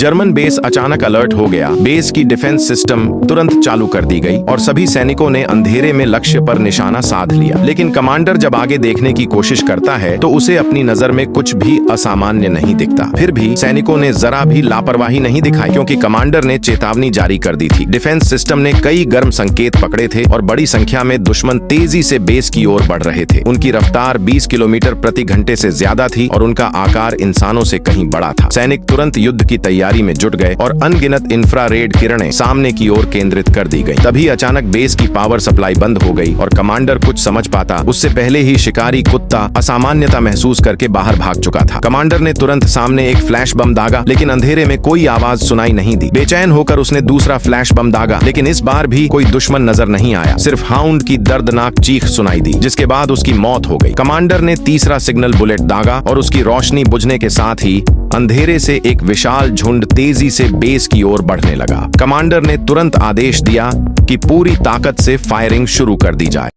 German base अचानक alert हो गया। बेस की डिफेंस सिस्टम तुरंत चालू कर दी गई और सभी सैनिकों ने अंधेरे में लक्ष्य पर निशाना साध लिया। लेकिन कमांडर जब आगे देखने की कोशिश करता है तो उसे अपनी नजर में कुछ भी असामान्य नहीं दिखता। फिर भी सैनिकों ने जरा भी लापरवाही नहीं दिखाई, क्योंकि कमांडर ने चेतावनी जारी कर दी थी। डिफेंस सिस्टम ने कई गर्म संकेत पकड़े थे और बड़ी संख्या में दुश्मन तेजी से बेस की ओर बढ़ रहे थे। उनकी रफ्तार 20 किलोमीटर प्रति घंटे से ज्यादा थी और उनका आकार इंसानों से कहीं बड़ा था। सैनिक तुरंत युद्ध की तैयारी में जुट गए और अनगिनत इंफ्रारेड किरणें सामने की ओर केंद्रित कर दी गई। तभी अचानक बेस की पावर सप्लाई बंद हो गई और कमांडर कुछ समझ पाता उससे पहले ही शिकारी कुत्ता असामान्यता महसूस करके बाहर भाग चुका था। कमांडर ने तुरंत सामने एक फ्लैश बम दागा, लेकिन अंधेरे में कोई आवाज सुनाई नहीं दी। बेचैन होकर उसने दूसरा फ्लैश बम दागा, लेकिन इस बार भी कोई दुश्मन नजर नहीं आया। सिर्फ हाउंड की दर्दनाक चीख सुनाई दी, जिसके बाद उसकी मौत हो गई। कमांडर ने तीसरा सिग्नल बुलेट दागा और उसकी रोशनी बुझने के साथ ही अंधेरे से एक विशाल झुंड तेजी से बेस की ओर बढ़ने लगा। कमांडर ने तुरंत आदेश दिया कि पूरी ताकत से फायरिंग शुरू कर दी जाए।